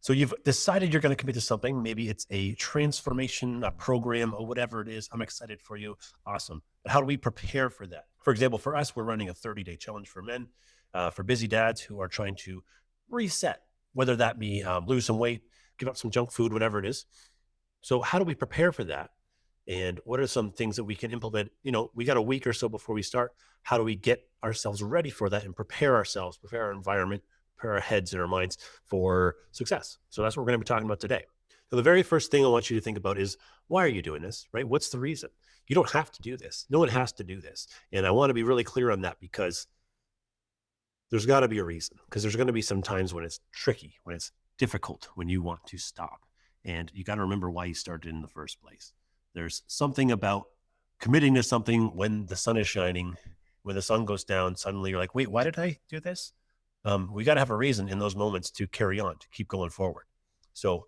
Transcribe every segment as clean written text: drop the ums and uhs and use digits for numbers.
So you've decided you're going to commit to something. Maybe it's a transformation, a program, or whatever it is. I'm excited for you. Awesome. But how do we prepare for that? For example, for us, we're running a 30-day challenge for men, for busy dads who are trying to reset, whether that be lose some weight, give up some junk food, whatever it is. So how do we prepare for that? And what are some things that we can implement? We got a week or so before we start. How do we get ourselves ready for that and prepare ourselves, prepare our environment, prepare our heads and our minds for success? So that's what we're going to be talking about today. So the very first thing I want you to think about is, why are you doing this, right? What's the reason? You don't have to do this. No one has to do this. And I want to be really clear on that, because there's got to be a reason, because there's going to be some times when it's tricky, when it's difficult, when you want to stop. And you got to remember why you started in the first place. There's something about committing to something when the sun is shining. When the sun goes down, suddenly you're like, wait, why did I do this? We got to have a reason in those moments to carry on, to keep going forward. So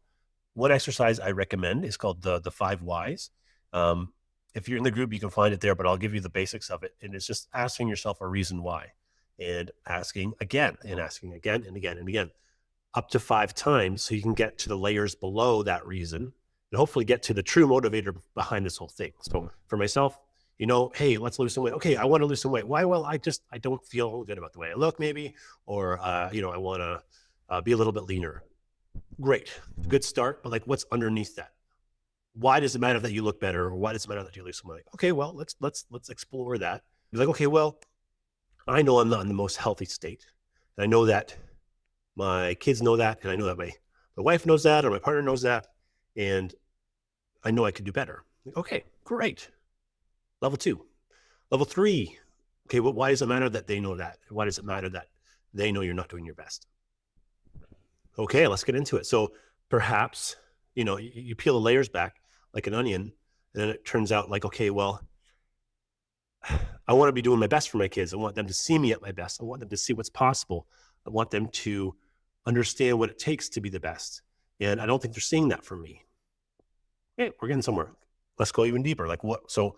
one exercise I recommend is called the five whys. If you're in the group, you can find it there, but I'll give you the basics of it. And it's just asking yourself a reason why, and asking again and asking again and again and again, up to 5 times, so you can get to the layers below that reason and hopefully get to the true motivator behind this whole thing. So for myself, hey, let's lose some weight. Okay, I want to lose some weight. Why? Well, I don't feel good about the way I look, maybe, or I want to be a little bit leaner. Great, good start. But like, what's underneath that? Why does it matter that you look better, or why does it matter that you lose some weight? Okay, well, let's explore that. Be like, okay, well, I know I'm not in the most healthy state, and I know that my kids know that, and I know that my wife knows that, or my partner knows that, and I know I could do better. Like, okay, great. Level 2. Level 3. Okay, well, why does it matter that they know that? Why does it matter that they know you're not doing your best? Okay, let's get into it. So perhaps, you peel the layers back like an onion, and then it turns out like, okay, well, I want to be doing my best for my kids. I want them to see me at my best. I want them to see what's possible. I want them to understand what it takes to be the best. And I don't think they're seeing that from me. Hey, we're getting somewhere. Let's go even deeper. Like, what? So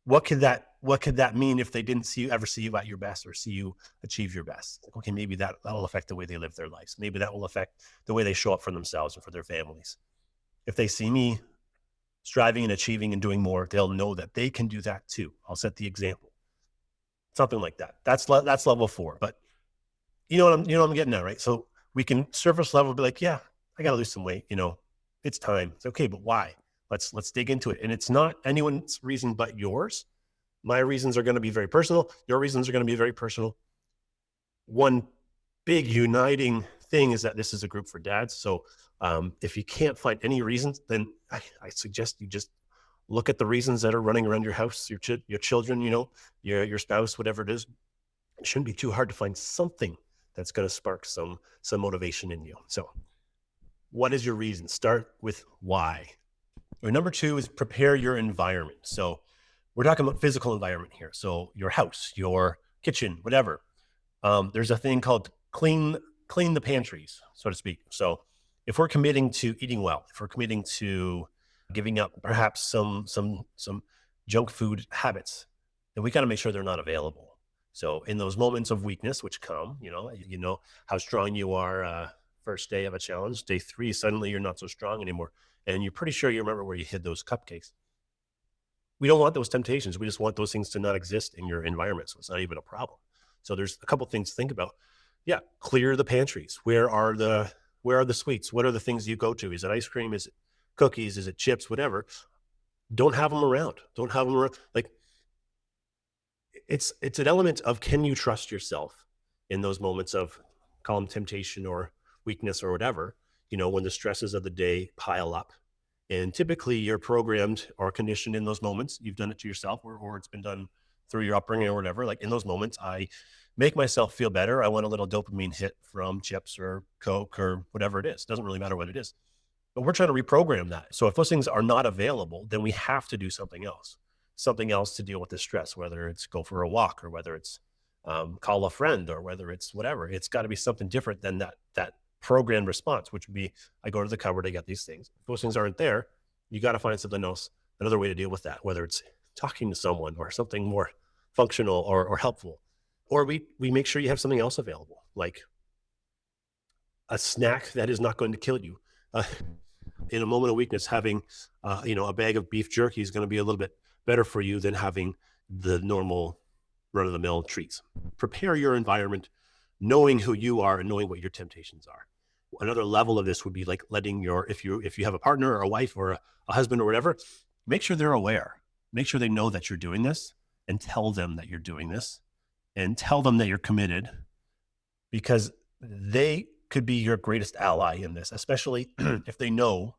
what could that mean if they didn't ever see you at your best, or see you achieve your best? Like, okay, maybe that'll affect the way they live their lives. Maybe that will affect the way they show up for themselves and for their families. If they see me striving and achieving and doing more, they'll know that they can do that too. I'll set the example. Something like that. That's level 4. But you know what I'm getting at, right? So we can surface level be like, yeah, I got to lose some weight. It's time. It's okay, but why? Let's dig into it. And it's not anyone's reason but yours. My reasons are going to be very personal. Your reasons are going to be very personal. One big uniting thing is that this is a group for dads. So if you can't find any reasons, then I suggest you just look at the reasons that are running around your house, your children, your spouse, whatever it is. It shouldn't be too hard to find something that's going to spark some motivation in you. So what is your reason? Start with why. Or number 2 is prepare your environment. So we're talking about physical environment here. So your house, your kitchen, whatever. There's a thing called clean the pantries, so to speak. So if we're committing to eating well, if we're committing to giving up perhaps some junk food habits, then we got to make sure they're not available. So in those moments of weakness, which come, you know how strong you are. First day of a challenge, day 3, suddenly you're not so strong anymore, and you're pretty sure you remember where you hid those cupcakes. We don't want those temptations. We just want those things to not exist in your environment, so it's not even a problem. So there's a couple things to think about. Yeah, clear the pantries. Where are the sweets? What are the things you go to? Is it ice cream? Is it cookies? Is it chips? Whatever. Don't have them around. Don't have them around. Like, it's an element of, can you trust yourself in those moments of, call them temptation or weakness or whatever, when the stresses of the day pile up. And typically you're programmed or conditioned in those moments. You've done it to yourself, or it's been done through your upbringing or whatever. Like, in those moments, I make myself feel better. I want a little dopamine hit from chips or Coke or whatever it is. Doesn't really matter what it is. But we're trying to reprogram that. So if those things are not available, then we have to do something else to deal with the stress, whether it's go for a walk, or whether it's call a friend, or whether it's whatever. It's got to be something different than that programmed response, which would be, I go to the cupboard, I get these things. If those things aren't there, you got to find something else, another way to deal with that, whether it's talking to someone or something more functional or helpful. Or we make sure you have something else available, like a snack that is not going to kill you. Uh, in a moment of weakness, having a bag of beef jerky is going to be a little bit better for you than having the normal run of the mill treats. Prepare your environment, knowing who you are and knowing what your temptations are. Another level of this would be like letting if you have a partner or a wife or a husband or whatever, make sure they're aware. Make sure they know that you're doing this and tell them that you're doing this and tell them that you're committed, because they could be your greatest ally in this, especially if they know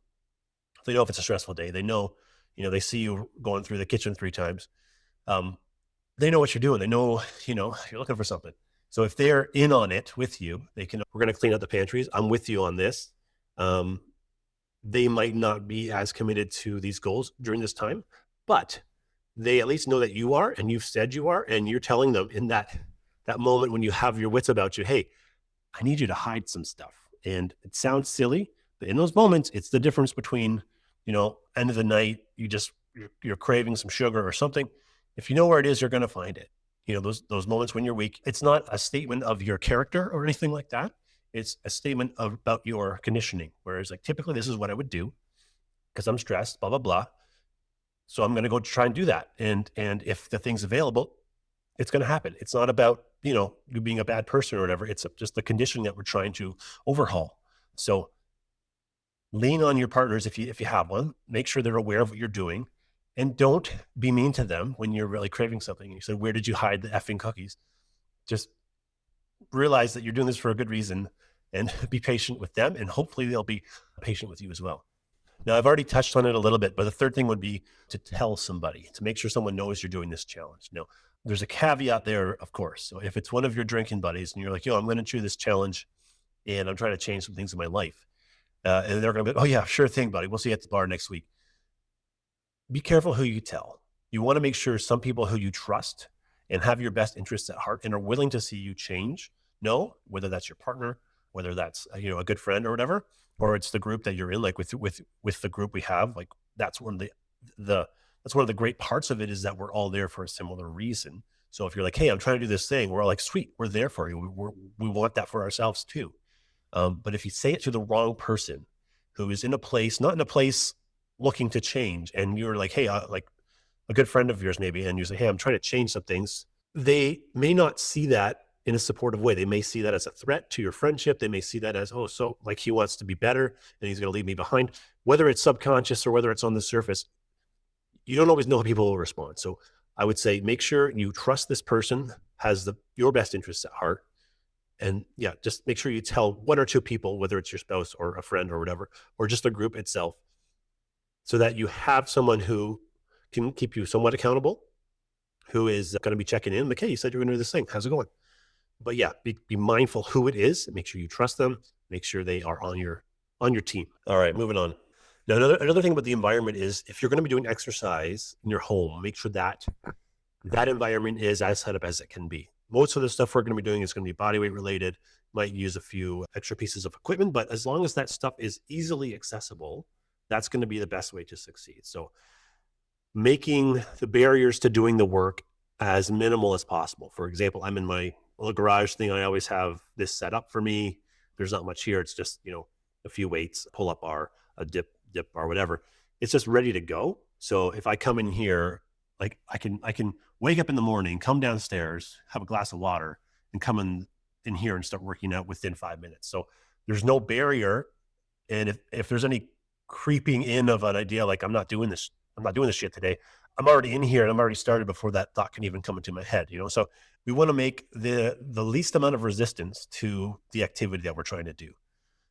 if it's a stressful day. They know, they see you going through the kitchen 3 times. Um, they know what you're doing. They know, you're looking for something. So if they're in on it with you, we're going to clean out the pantries. I'm with you on this. They might not be as committed to these goals during this time, but they at least know that you are, and you've said you are, and you're telling them in that moment when you have your wits about you, hey, I need you to hide some stuff. And it sounds silly, but in those moments, it's the difference between, end of the night, you're craving some sugar or something. If you know where it is, you're going to find it. Those moments when you're weak, it's not a statement of your character or anything like that. It's a statement about your conditioning. Whereas like typically this is what I would do because I'm stressed, blah, blah, blah. So I'm going to go try and do that. And if the thing's available, it's going to happen. It's not about, you being a bad person or whatever. It's just the conditioning that we're trying to overhaul. So lean on your partners if you have one. Make sure they're aware of what you're doing, and don't be mean to them when you're really craving something. You said, where did you hide the effing cookies? Just realize that you're doing this for a good reason and be patient with them, and hopefully they'll be patient with you as well. Now, I've already touched on it a little bit, but the third thing would be to tell somebody, to make sure someone knows you're doing this challenge. Now, there's a caveat there, of course. So if it's one of your drinking buddies and you're like, yo, I'm going to do this challenge and I'm trying to change some things in my life, and they're going to be, oh yeah, sure thing, buddy. We'll see you at the bar next week. Be careful who you tell. You want to make sure some people who you trust and have your best interests at heart and are willing to see you change know, whether that's your partner, whether that's a good friend or whatever, or it's the group that you're in, like with the group we have. Like that's one of the great parts of it, is that we're all there for a similar reason. So if you're like, hey, I'm trying to do this thing, we're all like, sweet, we're there for you. We want that for ourselves too. But if you say it to the wrong person who is not in a place looking to change, and you're like, hey, like a good friend of yours maybe, and you say, hey, I'm trying to change some things, they may not see that in a supportive way. They may see that as a threat to your friendship. They may see that as, oh, so like he wants to be better and he's going to leave me behind. Whether it's subconscious or whether it's on the surface, you don't always know how people will respond. So I would say make sure you trust this person, has your best interests at heart. And yeah, just make sure you tell 1 or 2 people, whether it's your spouse or a friend or whatever, or just the group itself, so that you have someone who can keep you somewhat accountable, who is going to be checking in. Like, hey, you said you're going to do this thing. How's it going? But yeah, be mindful who it is. Make sure you trust them. Make sure they are on your team. All right, moving on. Now, another thing about the environment is, if you're going to be doing exercise in your home, make sure that environment is as set up as it can be. Most of the stuff we're going to be doing is going to be body weight related. Might use a few extra pieces of equipment, but as long as that stuff is easily accessible, that's going to be the best way to succeed. So making the barriers to doing the work as minimal as possible. For example, I'm in my little garage thing. I always have this set up for me. There's not much here. It's just, a few weights, pull up bar, a dip bar, whatever. It's just ready to go. So if I come in here, like I can wake up in the morning, come downstairs, have a glass of water, and come in here and start working out within 5 minutes. So there's no barrier. And if there's any creeping in of an idea, like I'm not doing this shit today, I'm already in here and I'm already started before that thought can even come into my head, So we want to make the least amount of resistance to the activity that we're trying to do.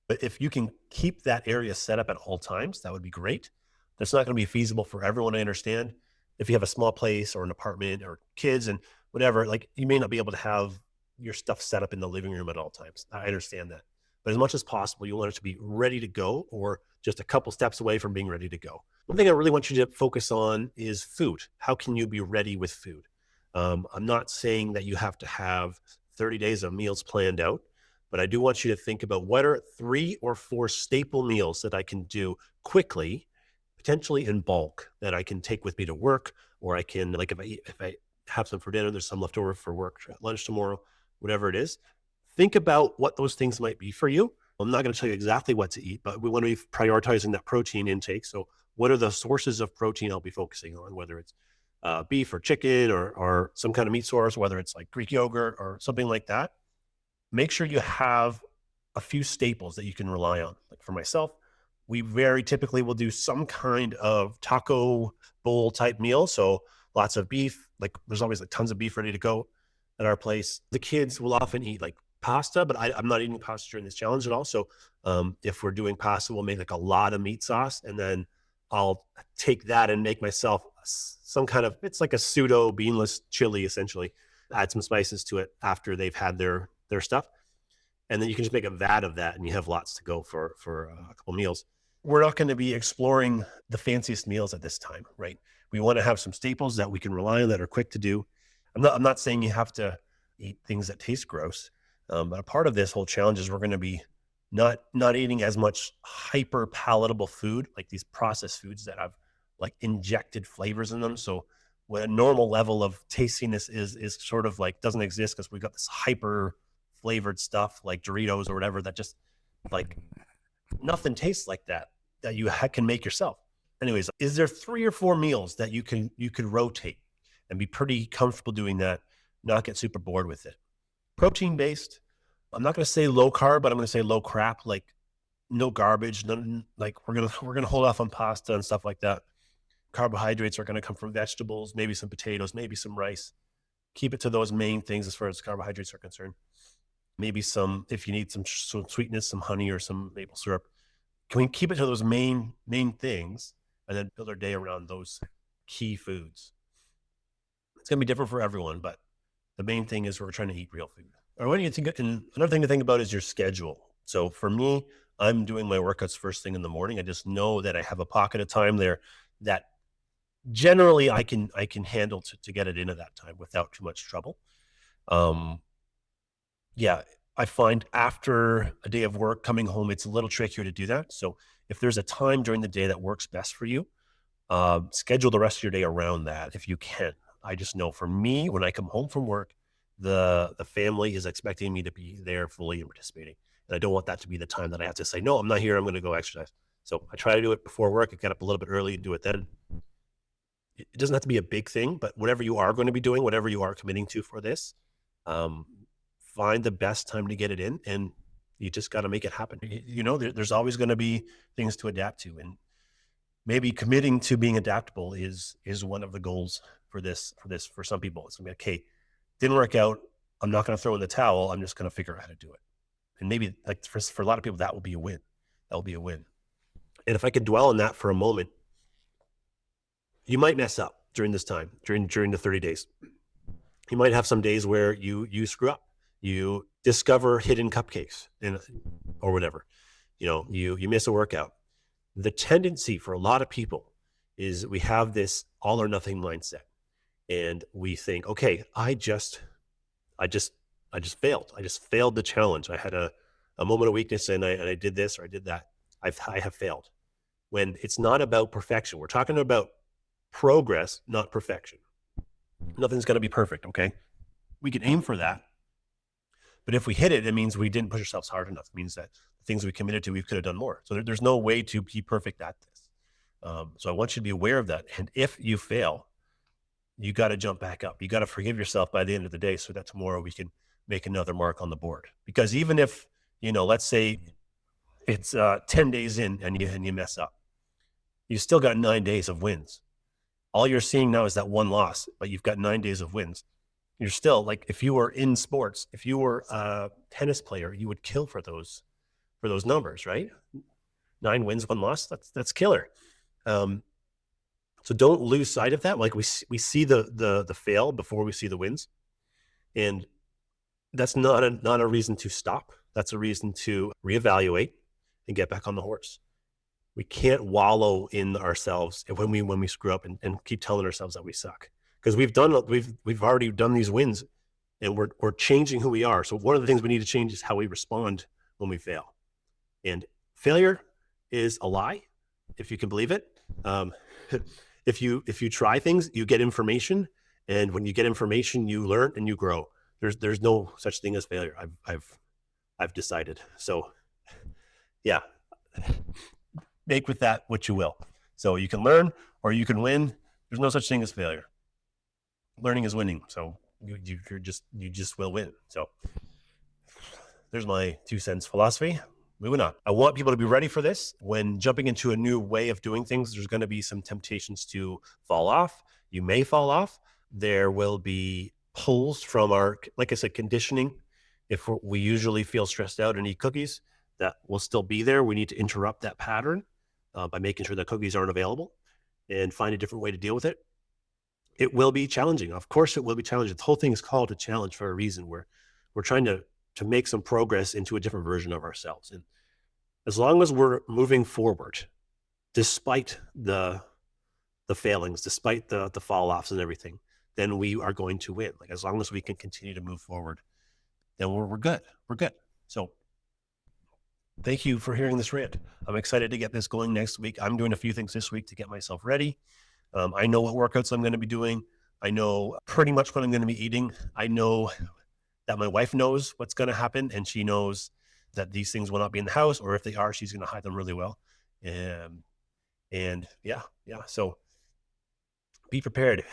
But if you can keep that area set up at all times, that would be great. That's not going to be feasible for everyone, I understand. If you have a small place or an apartment or kids and whatever, like you may not be able to have your stuff set up in the living room at all times. I understand that. But as much as possible, you want it to be ready to go, or just a couple steps away from being ready to go. One thing I really want you to focus on is food. How can you be ready with food? I'm not saying that you have to have 30 days of meals planned out, but I do want you to think about what are 3 or 4 staple meals that I can do quickly, potentially in bulk, that I can take with me to work, or I can, like if I have some for dinner, there's some left over for work at lunch tomorrow, whatever it is. Think about what those things might be for you, I'm not going to tell you exactly what to eat, but we want to be prioritizing that protein intake. So what are the sources of protein I'll be focusing on, whether it's beef or chicken or some kind of meat source, whether it's like Greek yogurt or something like that. Make sure you have a few staples that you can rely on. Like for myself, we very typically will do some kind of taco bowl type meal. So lots of beef, like there's always like tons of beef ready to go at our place. The kids will often eat like pasta, but I'm not eating pasta during this challenge at all. So if we're doing pasta, we'll make like a lot of meat sauce, and then I'll take that and make myself some kind of, it's like a pseudo beanless chili essentially. Add some spices to it after they've had their stuff, and then you can just make a vat of that, and you have lots to go for a couple meals. We're not going to be exploring the fanciest meals at this time, right? We want to have some staples that we can rely on that are quick to do. I'm not saying you have to eat things that taste gross, but a part of this whole challenge is we're going to be not eating as much hyper palatable food, like these processed foods that have like injected flavors in them. So what a normal level of tastiness is sort of like doesn't exist because we got this hyper flavored stuff like Doritos or whatever that just like nothing tastes like that you can make yourself. Anyways, is there 3 or 4 meals that you could rotate and be pretty comfortable doing that, not get super bored with it? Protein based. I'm not going to say low carb, but I'm going to say low crap, like no garbage, none, like we're going to hold off on pasta and stuff like that. Carbohydrates are going to come from vegetables, maybe some potatoes, maybe some rice. Keep it to those main things as far as carbohydrates are concerned. Maybe some, if you need some sweetness, some honey or some maple syrup. Can we keep it to those main things and then build our day around those key foods? It's going to be different for everyone, but the main thing is we're trying to eat real food. Or when you think, and another thing to think about is your schedule. So for me, I'm doing my workouts first thing in the morning. I just know that I have a pocket of time there that generally I can handle to get it into that time without too much trouble. Yeah, I find after a day of work coming home, it's a little trickier to do that. So if there's a time during the day that works best for you, schedule the rest of your day around that if you can. I just know for me, when I come home from work, the family is expecting me to be there fully and participating. And I don't want that to be the time that I have to say, no, I'm not here. I'm going to go exercise. So I try to do it before work. I get up a little bit early and do it then. It doesn't have to be a big thing, but whatever you are going to be doing, whatever you are committing to for this, um, find the best time to get it in, and you just got to make it happen. There's always going to be things to adapt to, and maybe committing to being adaptable is one of the goals for some people. It's gonna be like, okay, didn't work out. I'm not going to throw in the towel. I'm just going to figure out how to do it. And maybe like for a lot of people, that will be a win. That will be a win. And if I could dwell on that for a moment, you might mess up during this time, during the 30 days. You might have some days where you screw up. You discover hidden cupcakes or whatever. You miss a workout. The tendency for a lot of people is we have this all or nothing mindset, and we think, okay, I just failed. I just failed the challenge. I had a moment of weakness, and I did this or I did that. I have failed. When it's not about perfection, we're talking about progress, not perfection. Nothing's going to be perfect. Okay, we can aim for that. But if we hit it, it means we didn't push ourselves hard enough. It means that the things we committed to, we could have done more. So there's no way to be perfect at this. So I want you to be aware of that. And if you fail, you got to jump back up. You got to forgive yourself by the end of the day so that tomorrow we can make another mark on the board. Because even if, let's say it's 10 days in and you mess up, you still got 9 days of wins. All you're seeing now is that one loss, but you've got 9 days of wins. You're still like, if you were in sports, if you were a tennis player, you would kill for those numbers, right? 9 wins, 1 loss. That's killer. So don't lose sight of that. Like we see the fail before we see the wins, and that's not a reason to stop. That's a reason to reevaluate and get back on the horse. We can't wallow in ourselves when we screw up and keep telling ourselves that we suck, because we've already done these wins, and we're changing who we are. So one of the things we need to change is how we respond when we fail. And failure is a lie, if you can believe it. If you try things, you get information, and when you get information, you learn and you grow. There's no such thing as failure. I've decided. So Yeah. Make with that what you will. So you can learn or you can win. There's no such thing as failure. Learning is winning. So you just will win. So there's my 2 cents philosophy. Moving on. I want people to be ready for this. When jumping into a new way of doing things, there's going to be some temptations to fall off. You may fall off. There will be pulls from our, like I said, conditioning. If we usually feel stressed out and eat cookies, that will still be there. We need to interrupt that pattern by making sure that cookies aren't available and find a different way to deal with it. It will be challenging. Of course, it will be challenging. The whole thing is called a challenge for a reason. We're trying to make some progress into a different version of ourselves. And as long as we're moving forward, despite the failings, despite the fall offs and everything, then we are going to win. Like as long as we can continue to move forward, then we're good. We're good. So thank you for hearing this rant. I'm excited to get this going next week. I'm doing a few things this week to get myself ready. I know what workouts I'm going to be doing. I know pretty much what I'm going to be eating. I know that my wife knows what's going to happen, and she knows that these things will not be in the house, or if they are, she's going to hide them really well. And yeah. So be prepared.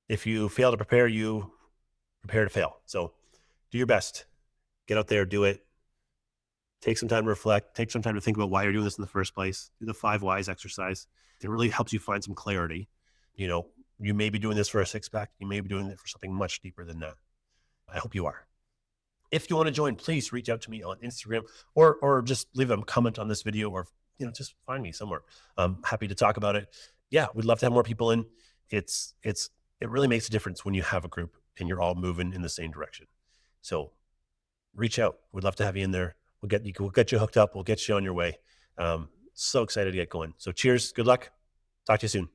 If you fail to prepare, you prepare to fail. So do your best. Get out there, do it. Take some time to reflect. Take some time to think about why you're doing this in the first place. Do the 5 whys exercise. It really helps you find some clarity. You may be doing this for a 6-pack. You may be doing it for something much deeper than that. I hope you are. If you want to join, please reach out to me on Instagram or just leave a comment on this video, or just find me somewhere. I'm happy to talk about it. Yeah, we'd love to have more people in. It really makes a difference when you have a group and you're all moving in the same direction. So reach out. We'd love to have you in there. We'll get you hooked up. We'll get you on your way. So excited to get going. So cheers. Good luck. Talk to you soon.